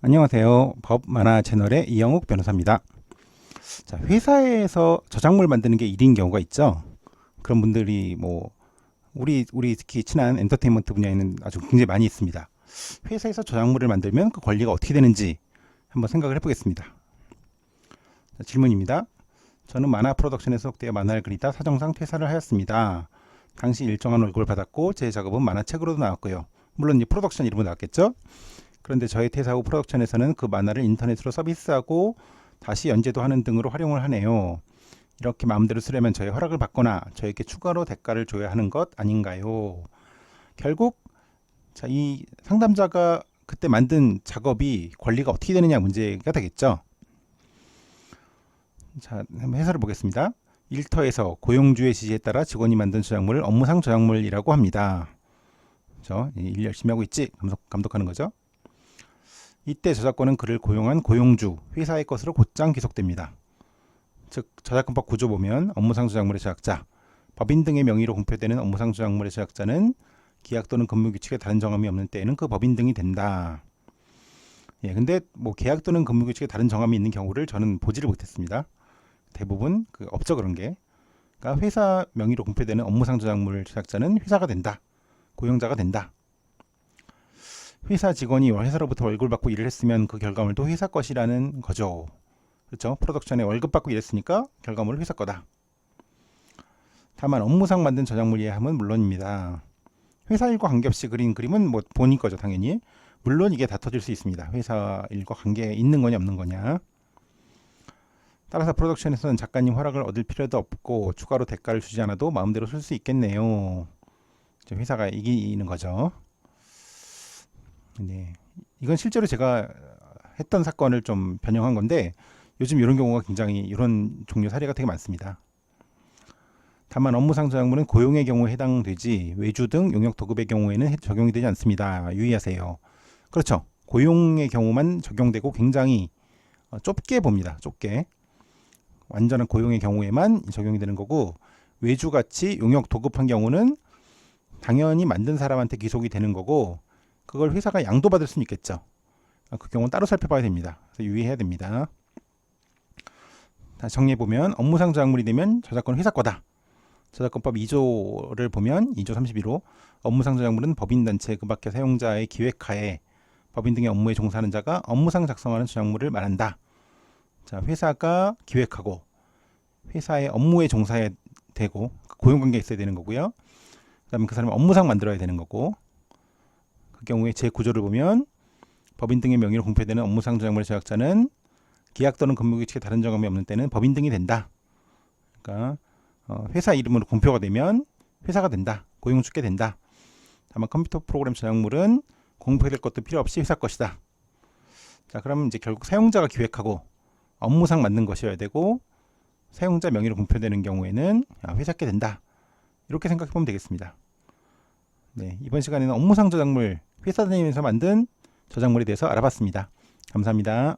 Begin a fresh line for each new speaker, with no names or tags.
안녕하세요. 법 만화 채널의 이영욱 변호사입니다. 자, 회사에서 저작물 만드는 게 일인 경우가 있죠. 그런 분들이 우리 특히 친한 엔터테인먼트 분야에는 아주 굉장히 많이 있습니다. 회사에서 저작물을 만들면 그 권리가 어떻게 되는지 한번 생각을 해보겠습니다. 자, 질문입니다. 저는 만화 프로덕션에 소속되어 만화를 그리다 사정상 퇴사를 하였습니다. 당시 일정한 월급을 받았고 제 작업은 만화책으로도 나왔고요. 물론 이제 프로덕션 이름으로 나왔겠죠. 그런데 저희 퇴사 후 프로덕션에서는 그 만화를 인터넷으로 서비스하고 다시 연재도 하는 등으로 활용을 하네요. 이렇게 마음대로 쓰려면 저의 허락을 받거나 저에게 추가로 대가를 줘야 하는 것 아닌가요? 결국 이 상담자가 그때 만든 작업이 권리가 어떻게 되느냐 문제가 되겠죠. 자, 한번 해설을 보겠습니다. 일터에서 고용주의 지시에 따라 직원이 만든 저작물을 업무상 저작물이라고 합니다. 그렇죠? 일 열심히 하고 있지? 감독하는 거죠. 이때 저작권은 그를 고용한 고용주, 회사의 것으로 곧장 귀속됩니다. 즉, 저작권법 구조 보면 업무상 저작물의 제작자, 법인 등의 명의로 공표되는 업무상 저작물의 제작자는 계약 또는 근무규칙에 다른 정함이 없는 때에는 그 법인 등이 된다. 근데 계약 또는 근무규칙에 다른 정함이 있는 경우를 저는 보지를 못했습니다. 대부분 없죠, 그런 게. 그러니까 회사 명의로 공표되는 업무상 저작물 제작자는 회사가 된다. 고용자가 된다. 회사 직원이 회사로부터 월급을 받고 일을 했으면 그 결과물도 회사 것이라는 거죠. 그렇죠? 프로덕션에 월급 받고 일했으니까 결과물은 회사 거다. 다만 업무상 만든 저작물 이해함은 물론입니다. 회사 일과 관계없이 그린 그림은 본인 거죠, 당연히. 물론 이게 다퉈질 수 있습니다. 회사 일과 관계 있는 거냐 없는 거냐. 따라서 프로덕션에서는 작가님 허락을 얻을 필요도 없고 추가로 대가를 주지 않아도 마음대로 쓸 수 있겠네요. 회사가 이기는 거죠. 네, 이건 실제로 제가 했던 사건을 좀 변형한 건데 요즘 이런 경우가 굉장히 이런 종류 사례가 되게 많습니다. 다만 업무상 저작물은 고용의 경우에 해당되지 외주 등 용역 도급의 경우에는 적용이 되지 않습니다. 유의하세요. 그렇죠. 고용의 경우만 적용되고 굉장히 좁게 봅니다. 좁게. 완전한 고용의 경우에만 적용이 되는 거고 외주같이 용역 도급한 경우는 당연히 만든 사람한테 기속이 되는 거고 그걸 회사가 양도받을 수는 있겠죠. 그 경우는 따로 살펴봐야 됩니다. 그래서 유의해야 됩니다. 다시 정리해보면 업무상 저작물이 되면 저작권 회사 거다. 저작권법 2조를 보면 2조 32로 업무상 저작물은 법인단체 그 밖의 사용자의 기획하에 법인 등의 업무에 종사하는 자가 업무상 작성하는 저작물을 말한다. 자, 회사가 기획하고 회사의 업무에 종사해야 되고 고용관계가 있어야 되는 거고요. 그 다음에 그 사람이 업무상 만들어야 되는 거고 그 경우에 제9조를 보면 법인 등의 명의로 공표되는 업무상 저작물의 제작자는 계약 또는 근무규칙에 다른 정함이 없는 때는 법인 등이 된다. 그러니까 회사 이름으로 공표가 되면 회사가 된다. 고용주께 된다. 다만 컴퓨터 프로그램 저작물은 공표될 것도 필요 없이 회사 것이다. 자, 그러면 이제 결국 사용자가 기획하고 업무상 만든 것이어야 되고 사용자 명의로 공표되는 경우에는 회사께 된다. 이렇게 생각해 보면 되겠습니다. 네, 이번 시간에는 업무상 저작물, 회사 다니면서 만든 저작물에 대해서 알아봤습니다. 감사합니다.